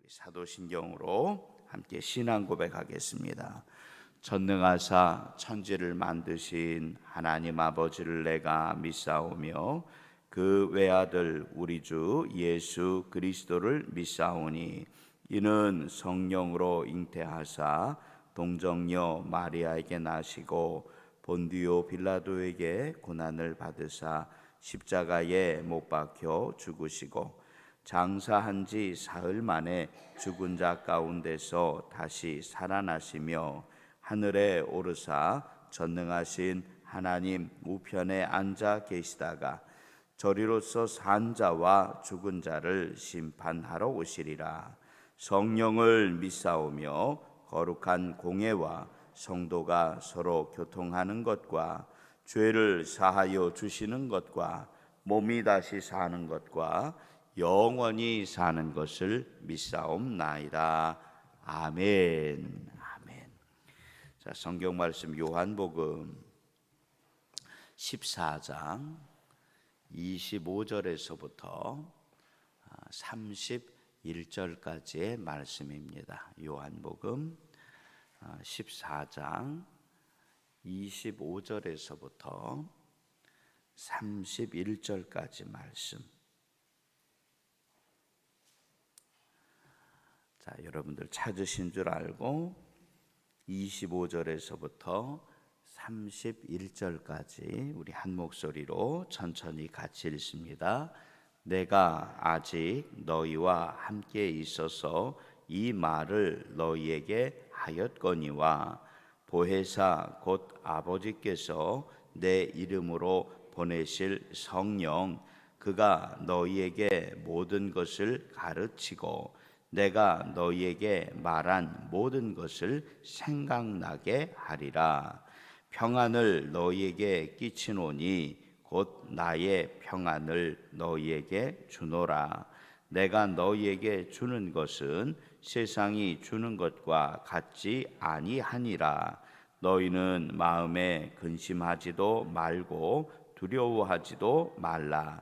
사도신경으로 함께 신앙 고백하겠습니다. 전능하사 천지를 만드신 하나님 아버지를 내가 믿사오며 그 외아들 우리 주 예수 그리스도를 믿사오니 이는 성령으로 잉태하사 동정녀 마리아에게 나시고 본디오 빌라도에게 고난을 받으사 십자가에 못 박혀 죽으시고 장사한 지 사흘 만에 죽은 자 가운데서 다시 살아나시며 하늘에 오르사 전능하신 하나님 우편에 앉아 계시다가 저리로서 산 자와 죽은 자를 심판하러 오시리라. 성령을 믿사오며 거룩한 공예와 성도가 서로 교통하는 것과 죄를 사하여 주시는 것과 몸이 다시 사는 것과 영원히 사는 것을 믿사옵나이다. 아멘. 아멘. 자, 성경 말씀 요한복음 14장 25절에서부터 31절까지의 말씀입니다. 요한복음 14장 25절에서부터 31절까지 말씀. 자, 여러분들 찾으신 줄 알고 25절에서부터 31절까지 우리 한 목소리로 천천히 같이 읽습니다. 내가 아직 너희와 함께 있어서 이 말을 너희에게 하였거니와 보혜사 곧 아버지께서 내 이름으로 보내실 성령 그가 너희에게 모든 것을 가르치고 내가 너희에게 말한 모든 것을 생각나게 하리라. 평안을 너희에게 끼치노니 곧 나의 평안을 너희에게 주노라. 내가 너희에게 주는 것은 세상이 주는 것과 같지 아니하니라. 너희는 마음에 근심하지도 말고 두려워하지도 말라.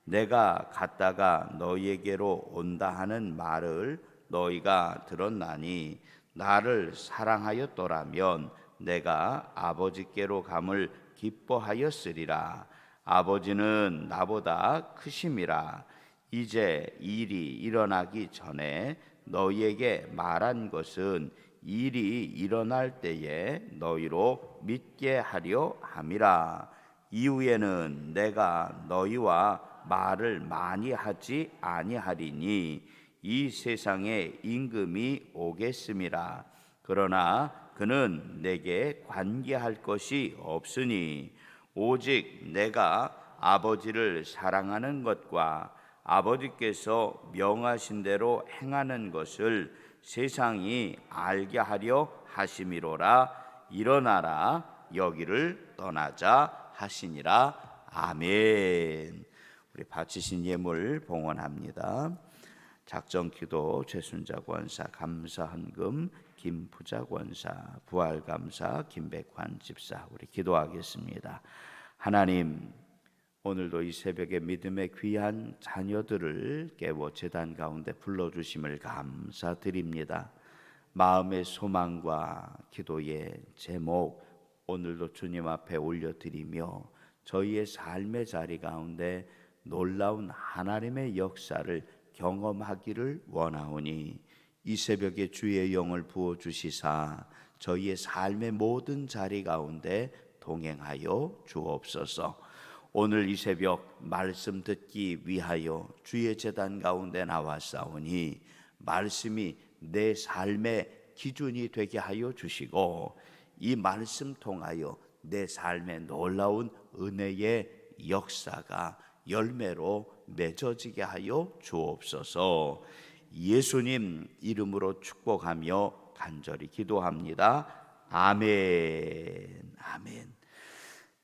내가 갔다가 너희에게로 온다 하는 말을 너희가 들었나니 나를 사랑하였더라면 내가 아버지께로 감을 기뻐하였으리라. 아버지는 나보다 크심이라. 이제 일이 일어나기 전에 너희에게 말한 것은 일이 일어날 때에 너희로 믿게 하려 함이라. 이후에는 내가 너희와 말을 많이 하지 아니하리니 이 세상에 임금이 오겠음이라. 그러나 그는 내게 관계할 것이 없으니 오직 내가 아버지를 사랑하는 것과 아버지께서 명하신 대로 행하는 것을 세상이 알게 하려 하심이로라. 일어나라 여기를 떠나자 하시니라. 아멘. 우리 바치신 예물 봉헌합니다. 작정기도 최순자 권사, 감사헌금 김부자 권사, 부활감사 김백환 집사, 우리 기도하겠습니다. 하나님, 오늘도 이 새벽에 믿음의 귀한 자녀들을 깨워 제단 가운데 불러주심을 감사드립니다. 마음의 소망과 기도의 제목 오늘도 주님 앞에 올려드리며 저희의 삶의 자리 가운데 놀라운 하나님의 역사를 경험하기를 원하오니 이 새벽에 주의 영을 부어주시사 저희의 삶의 모든 자리 가운데 동행하여 주옵소서. 오늘 이 새벽 말씀 듣기 위하여 주의 제단 가운데 나왔사오니 말씀이 내 삶의 기준이 되게 하여 주시고 이 말씀 통하여 내 삶의 놀라운 은혜의 역사가 열매로 맺어지게 하여 주옵소서. 예수님 이름으로 축복하며 간절히 기도합니다. 아멘. 아멘.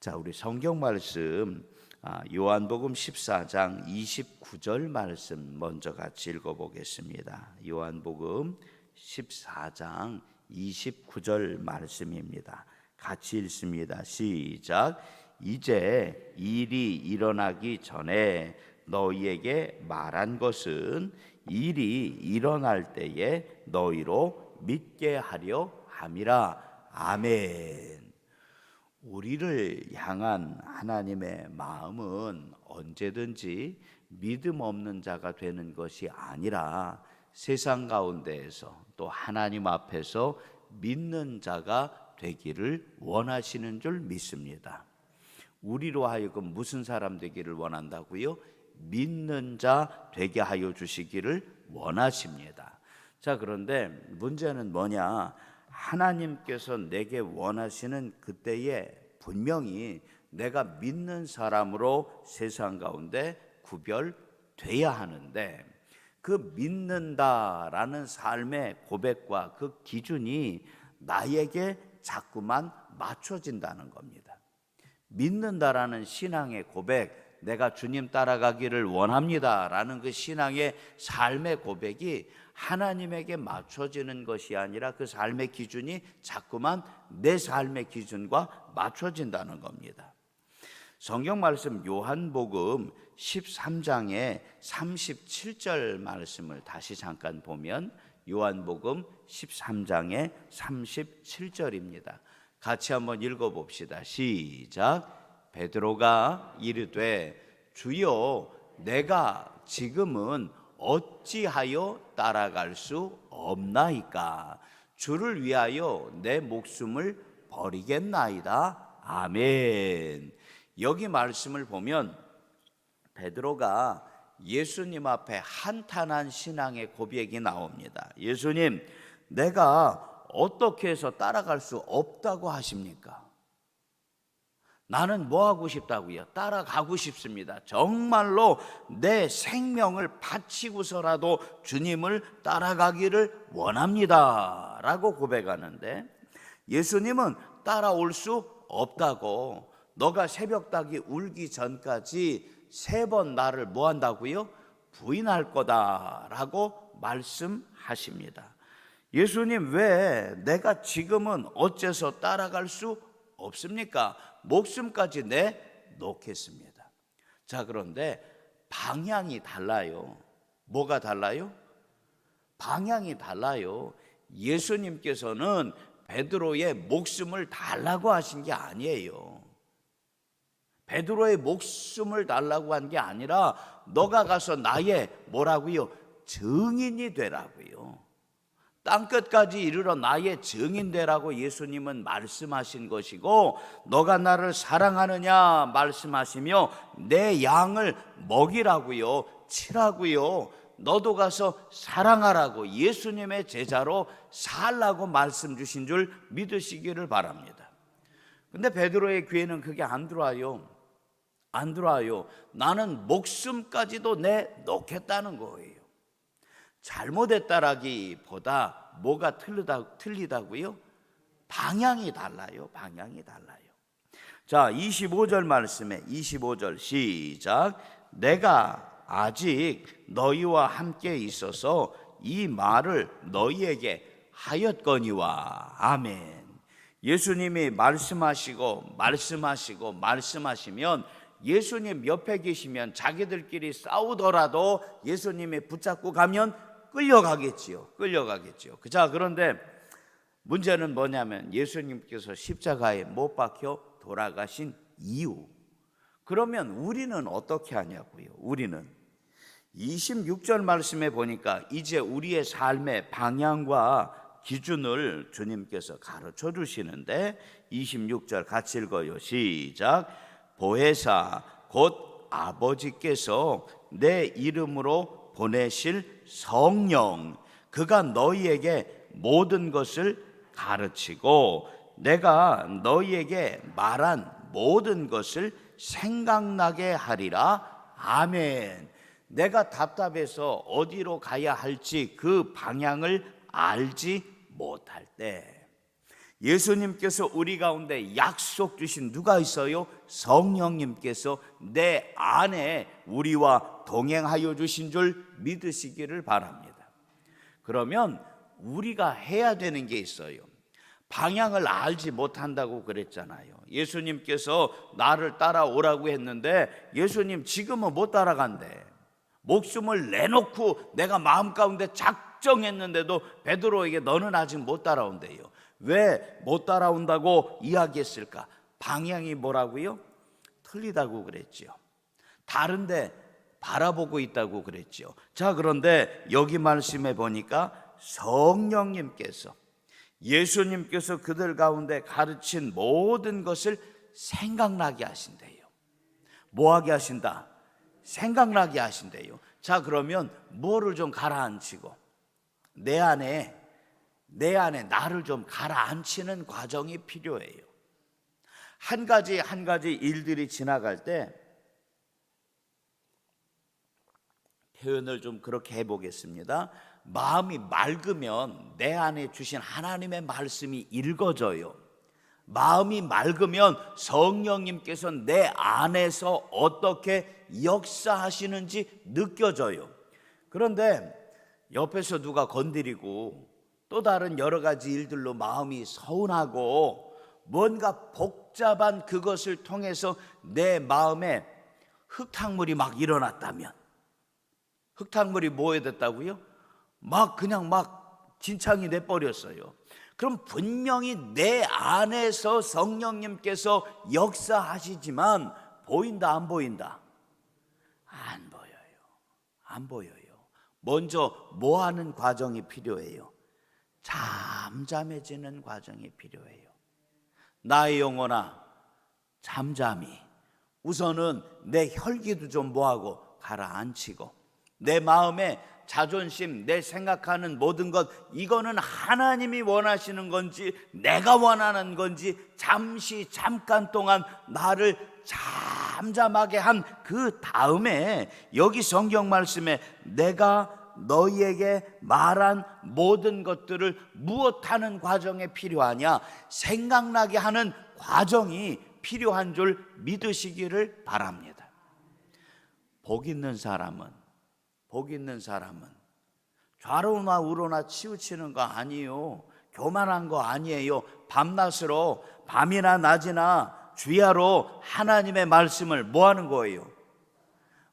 자, 우리 성경 말씀 요한복음 14장 29절 말씀 먼저 같이 읽어보겠습니다. 요한복음 14장 29절 말씀입니다. 같이 읽습니다. 시작. 이제 일이 일어나기 전에 너희에게 말한 것은 일이 일어날 때에 너희로 믿게 하려 함이라. 아멘. 우리를 향한 하나님의 마음은 언제든지 믿음 없는 자가 되는 것이 아니라 세상 가운데에서 또 하나님 앞에서 믿는 자가 되기를 원하시는 줄 믿습니다. 우리로 하여금 무슨 사람 되기를 원한다고요? 믿는 자 되게 하여 주시기를 원하십니다. 자, 그런데 문제는 뭐냐? 하나님께서 내게 원하시는 그때에 분명히 내가 믿는 사람으로 세상 가운데 구별돼야 하는데, 그 믿는다라는 삶의 고백과 그 기준이 나에게 자꾸만 맞춰진다는 겁니다. 믿는다라는 신앙의 고백, 내가 주님 따라가기를 원합니다 라는 그 신앙의 삶의 고백이 하나님에게 맞춰지는 것이 아니라 그 삶의 기준이 자꾸만 내 삶의 기준과 맞춰진다는 겁니다. 성경 말씀 요한복음 13장의 37절 말씀을 다시 잠깐 보면, 요한복음 13장의 37절입니다. 같이 한번 읽어봅시다. 시작. 베드로가 이르되 주여, 내가 지금은 어찌하여 따라갈 수 없나이까? 주를 위하여 내 목숨을 버리겠나이다. 아멘. 여기 말씀을 보면 베드로가 예수님 앞에 한탄한 신앙의 고백이 나옵니다. 예수님, 내가 어떻게 해서 따라갈 수 없다고 하십니까? 나는 뭐 하고 싶다고요? 따라가고 싶습니다. 정말로 내 생명을 바치고서라도 주님을 따라가기를 원합니다 라고 고백하는데, 예수님은 따라올 수 없다고, 너가 새벽닭이 울기 전까지 3번 나를 뭐 한다고요? 부인할 거다라고 말씀하십니다. 예수님, 왜 내가 지금은 어째서 따라갈 수 없습니까? 목숨까지 내놓겠습니다. 자, 그런데 방향이 달라요. 뭐가 달라요? 방향이 달라요. 예수님께서는 베드로의 목숨을 달라고 하신 게 아니에요. 베드로의 목숨을 달라고 한 게 아니라 너가 가서 나의 뭐라고요? 증인이 되라고요. 땅끝까지 이르러 나의 증인 되라고 예수님은 말씀하신 것이고, 너가 나를 사랑하느냐 말씀하시며 내 양을 먹이라고요, 치라고요, 너도 가서 사랑하라고 예수님의 제자로 살라고 말씀 주신 줄 믿으시기를 바랍니다. 근데 베드로의 귀에는 그게 안 들어와요. 안 들어와요. 나는 목숨까지도 내놓겠다는 거예요. 잘못했다라기보다 뭐가 틀리다고요? 방향이 달라요. 방향이 달라요. 자, 25절 말씀에 25절 시작. 내가 아직 너희와 함께 있어서 이 말을 너희에게 하였거니와. 아멘. 예수님이 말씀하시고 말씀하시면 예수님 옆에 계시면 자기들끼리 싸우더라도 예수님이 붙잡고 가면 끌려가겠지요. 자, 그런데 문제는 뭐냐면 예수님께서 십자가에 못 박혀 돌아가신 이유. 그러면 우리는 어떻게 하냐고요? 우리는 26절 말씀에 보니까 이제 우리의 삶의 방향과 기준을 주님께서 가르쳐 주시는데, 26절 같이 읽어요. 시작. 보혜사 곧 아버지께서 내 이름으로 보내실 성령, 그가 너희에게 모든 것을 가르치고 내가 너희에게 말한 모든 것을 생각나게 하리라. 아멘. 내가 답답해서 어디로 가야 할지 그 방향을 알지 못할 때 예수님께서 우리 가운데 약속 주신 누가 있어요? 성령님께서 내 안에 우리와 동행하여 주신 줄 믿으시기를 바랍니다. 그러면 우리가 해야 되는 게 있어요. 방향을 알지 못한다고 그랬잖아요. 예수님께서 나를 따라오라고 했는데 예수님 지금은 못 따라간대. 목숨을 내놓고 내가 마음 가운데 작정했는데도 베드로에게 너는 아직 못 따라온대요. 왜 못 따라온다고 이야기했을까? 방향이 뭐라고요? 틀리다고 그랬지요. 다른데 바라보고 있다고 그랬지요. 자, 그런데 여기 말씀해 보니까 성령님께서, 예수님께서 그들 가운데 가르친 모든 것을 생각나게 하신대요. 뭐하게 하신다? 생각나게 하신대요. 자, 그러면 뭐를 좀 가라앉히고 내 안에 나를 좀 가라앉히는 과정이 필요해요. 한 가지 일들이 지나갈 때 표현을 좀 그렇게 해보겠습니다. 마음이 맑으면 내 안에 주신 하나님의 말씀이 읽어져요. 마음이 맑으면 성령님께서 내 안에서 어떻게 역사하시는지 느껴져요. 그런데 옆에서 누가 건드리고 또 다른 여러 가지 일들로 마음이 서운하고 뭔가 복잡한 그것을 통해서 내 마음에 흙탕물이 막 일어났다면, 흙탕물이 뭐 됐다고요? 그냥 진창이 내버렸어요. 그럼 분명히 내 안에서 성령님께서 역사하시지만 보인다, 안 보인다? 안 보여요. 안 보여요. 먼저 뭐 하는 과정이 필요해요? 잠잠해지는 과정이 필요해요. 나의 영혼아, 잠잠히 우선은 내 혈기도 좀 뭐하고 가라앉히고, 내 마음에 자존심, 내 생각하는 모든 것, 이거는 하나님이 원하시는 건지 내가 원하는 건지 잠깐 동안 나를 잠잠하게 한 그 다음에 여기 성경 말씀에 내가 너희에게 말한 모든 것들을 무엇하는 과정에 필요하냐? 생각나게 하는 과정이 필요한 줄 믿으시기를 바랍니다. 복 있는 사람은 좌로나 우로나 치우치는 거 아니에요. 교만한 거 아니에요. 밤낮으로, 밤이나 낮이나 주야로 하나님의 말씀을 뭐 하는 거예요?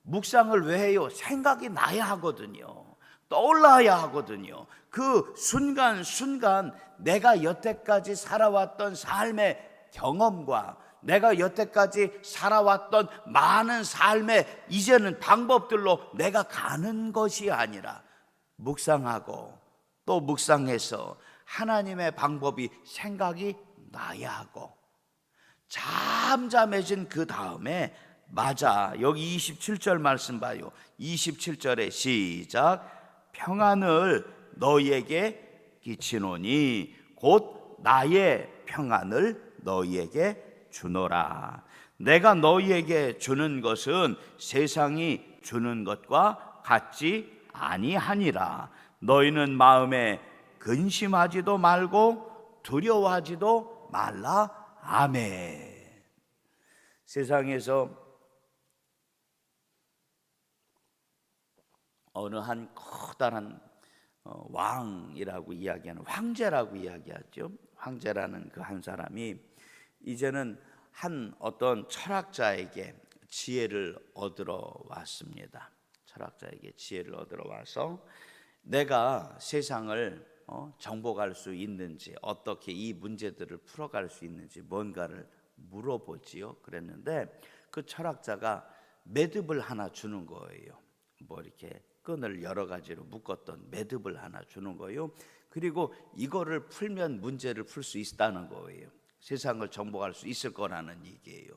묵상을 왜 해요? 생각이 나야 하거든요. 떠올라야 하거든요. 그 순간 내가 여태까지 살아왔던 삶의 경험과 내가 여태까지 살아왔던 많은 삶의 이제는 방법들로 내가 가는 것이 아니라 묵상하고 또 묵상해서 하나님의 방법이 생각이 나야 하고, 잠잠해진 그 다음에 맞아, 여기 27절 말씀 봐요. 27절에 시작. 평안을 너희에게 끼치노니 곧 나의 평안을 너희에게 주노라. 내가 너희에게 주는 것은 세상이 주는 것과 같지 아니하니라. 너희는 마음에 근심하지도 말고 두려워하지도 말라. 아멘. 세상에서 어느 한 커다란 왕이라고 이야기하는, 황제라고 이야기하죠. 황제라는 그 한 사람이 이제는 한 어떤 철학자에게 지혜를 얻으러 왔습니다. 철학자에게 지혜를 얻으러 와서 내가 세상을 정복할 수 있는지, 어떻게 이 문제들을 풀어갈 수 있는지 뭔가를 물어보지요. 그랬는데 그 철학자가 매듭을 하나 주는 거예요. 이렇게 끈을 여러 가지로 묶었던 매듭을 하나 주는 거예요. 그리고 이거를 풀면 문제를 풀 수 있다는 거예요. 세상을 정복할 수 있을 거라는 얘기예요.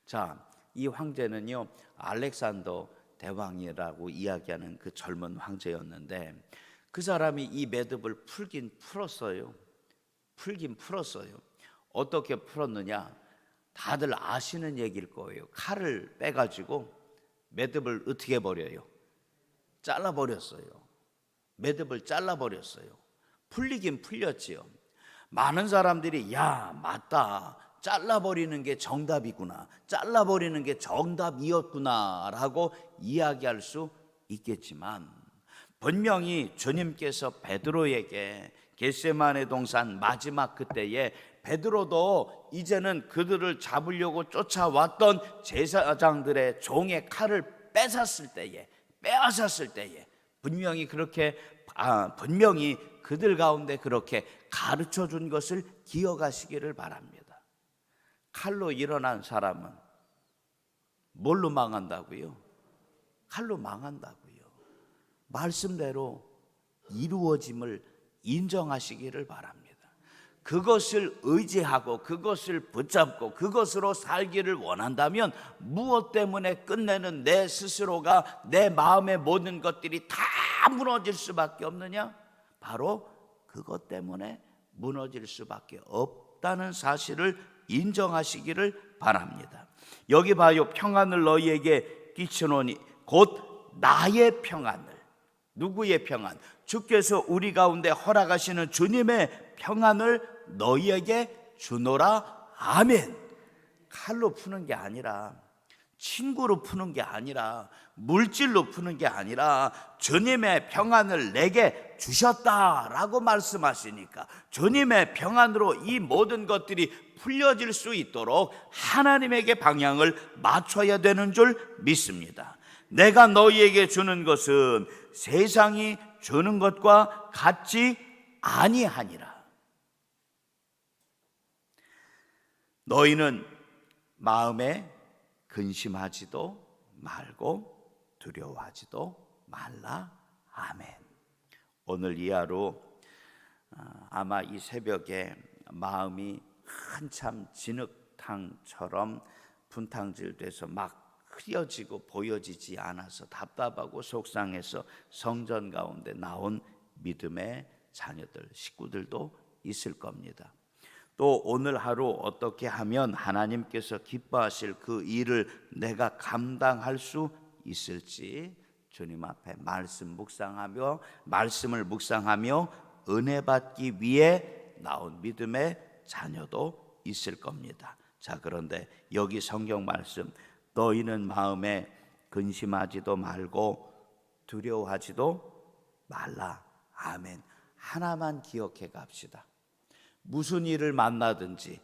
자, 이 황제는요, 알렉산더 대왕이라고 이야기하는 그 젊은 황제였는데 그 사람이 이 매듭을 풀긴 풀었어요. 어떻게 풀었느냐? 다들 아시는 얘기일 거예요. 칼을 빼가지고 매듭을 어떻게 버려요? 잘라버렸어요. 매듭을 잘라버렸어요. 풀리긴 풀렸지요. 많은 사람들이 야, 맞다, 잘라버리는 게 정답이구나, 잘라버리는 게 정답이었구나 라고 이야기할 수 있겠지만, 분명히 주님께서 베드로에게 겟세마네 동산 마지막 그때에 베드로도 이제는 그들을 잡으려고 쫓아왔던 제사장들의 종의 칼을 뺏었을 때에 빼앗았을 때에 분명히 그들 가운데 그렇게 가르쳐 준 것을 기억하시기를 바랍니다. 칼로 일어난 사람은 뭘로 망한다고요? 칼로 망한다고요. 말씀대로 이루어짐을 인정하시기를 바랍니다. 그것을 의지하고 그것을 붙잡고 그것으로 살기를 원한다면 무엇 때문에 끝내는 내 스스로가, 내 마음의 모든 것들이 다 무너질 수밖에 없느냐? 바로 그것 때문에 무너질 수밖에 없다는 사실을 인정하시기를 바랍니다. 여기 봐요. 평안을 너희에게 끼쳐놓으니 곧 나의 평안을. 누구의 평안? 주께서 우리 가운데 허락하시는 주님의 평안을 너희에게 주노라. 아멘. 칼로 푸는 게 아니라, 친구로 푸는 게 아니라, 물질로 푸는 게 아니라 주님의 평안을 내게 주셨다라고 말씀하시니까 주님의 평안으로 이 모든 것들이 풀려질 수 있도록 하나님에게 방향을 맞춰야 되는 줄 믿습니다. 내가 너희에게 주는 것은 세상이 주는 것과 같지 아니하니라. 너희는 마음에 근심하지도 말고 두려워하지도 말라. 아멘. 오늘 이 하루 아마 이 새벽에 마음이 한참 진흙탕처럼 분탕질돼서 막 흐려지고 보여지지 않아서 답답하고 속상해서 성전 가운데 나온 믿음의 자녀들, 식구들도 있을 겁니다. 또 오늘 하루 어떻게 하면 하나님께서 기뻐하실 그 일을 내가 감당할 수 있을지 주님 앞에 말씀을 묵상하며 은혜 받기 위해 나온 믿음의 자녀도 있을 겁니다. 자, 그런데 여기 성경 말씀, 너희는 마음에 근심하지도 말고 두려워하지도 말라. 아멘. 하나만 기억해 갑시다. 무슨 일을 만나든지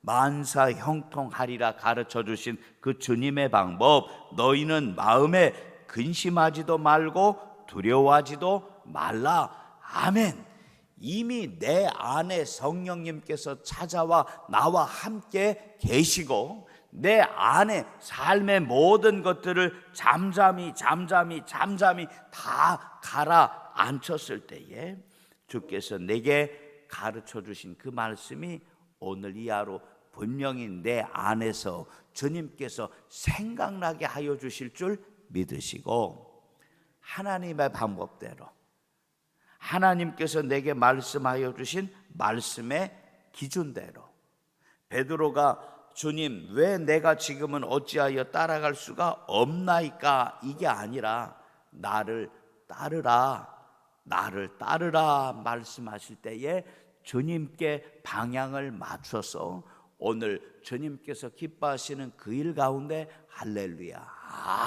만사 형통하리라 가르쳐 주신 그 주님의 방법, 너희는 마음에 근심하지도 말고 두려워하지도 말라. 아멘. 이미 내 안에 성령님께서 찾아와 나와 함께 계시고 내 안에 삶의 모든 것들을 잠잠히 다 가라앉혔을 때에 주께서 내게 가르쳐 주신 그 말씀이 오늘 이 하루 분명히 내 안에서 주님께서 생각나게 하여 주실 줄 믿으시고, 하나님의 방법대로 하나님께서 내게 말씀하여 주신 말씀의 기준대로, 베드로가 주님 왜 내가 지금은 어찌하여 따라갈 수가 없나이까, 이게 아니라 나를 따르라 말씀하실 때에 주님께 방향을 맞춰서 오늘 주님께서 기뻐하시는 그 일 가운데 할렐루야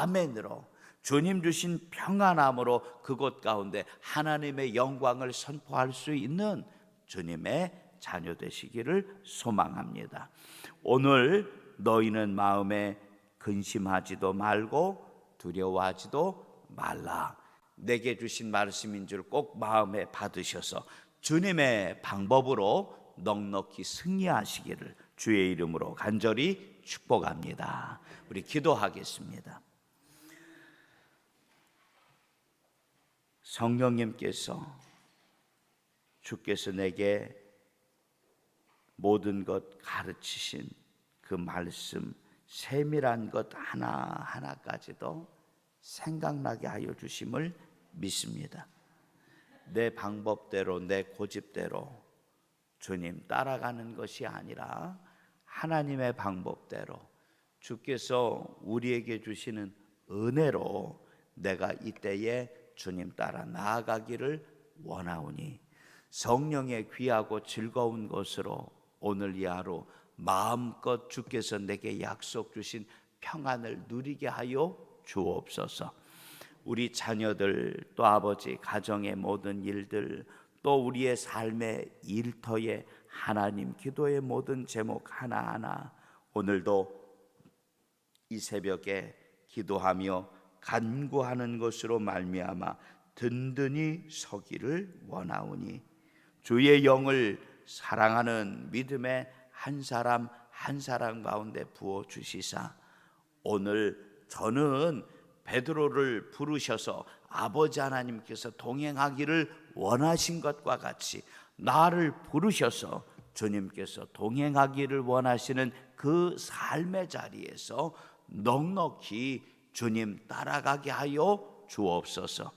아멘으로 주님 주신 평안함으로 그곳 가운데 하나님의 영광을 선포할 수 있는 주님의 자녀 되시기를 소망합니다. 오늘 너희는 마음에 근심하지도 말고 두려워하지도 말라. 내게 주신 말씀인 줄 꼭 마음에 받으셔서 주님의 방법으로 넉넉히 승리하시기를 주의 이름으로 간절히 축복합니다. 우리 기도하겠습니다. 성령님께서 주께서 내게 모든 것 가르치신 그 말씀, 세밀한 것 하나하나까지도 생각나게 하여 주심을 믿습니다. 내 방법대로, 내 고집대로 주님 따라가는 것이 아니라 하나님의 방법대로 주께서 우리에게 주시는 은혜로 내가 이때에 주님 따라 나아가기를 원하오니 성령의 귀하고 즐거운 것으로 오늘 이 하루 마음껏 주께서 내게 약속 주신 평안을 누리게 하여 주옵소서. 우리 자녀들, 또 아버지 가정의 모든 일들, 또 우리의 삶의 일터에 하나님 기도의 모든 제목 하나하나 오늘도 이 새벽에 기도하며 간구하는 것으로 말미암아 든든히 서기를 원하오니 주의 영을 사랑하는 믿음의 한 사람 한 사람 가운데 부어 주시사 오늘 저는 베드로를 부르셔서 아버지 하나님께서 동행하기를 원하신 것과 같이 나를 부르셔서 주님께서 동행하기를 원하시는 그 삶의 자리에서 넉넉히 주님 따라가게 하여 주옵소서.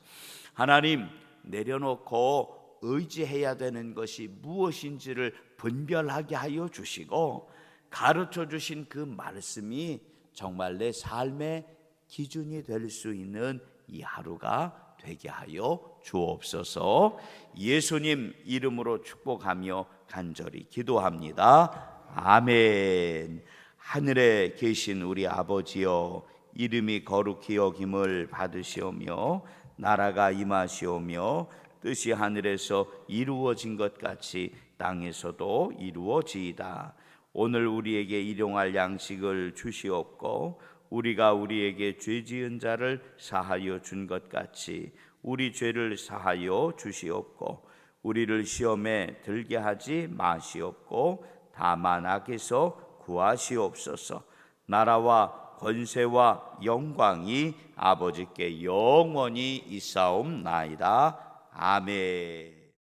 하나님, 내려놓고 의지해야 되는 것이 무엇인지를 분별하게 하여 주시고 가르쳐 주신 그 말씀이 정말 내 삶의 기준이 될 수 있는 이 하루가 되게 하여 주옵소서. 예수님 이름으로 축복하며 간절히 기도합니다. 아멘. 하늘에 계신 우리 아버지여, 이름이 거룩히 여김을 받으시오며 나라가 임하시오며 뜻이 하늘에서 이루어진 것 같이 땅에서도 이루어지이다. 오늘 우리에게 일용할 양식을 주시옵고 우리가 우리에게 죄 지은 자를 사하여 준 것 같이 우리 죄를 사하여 주시옵고 우리를 시험에 들게 하지 마시옵고 다만 악에서 구하시옵소서. 나라와 권세와 영광이 아버지께 영원히 있사옵나이다. 아멘.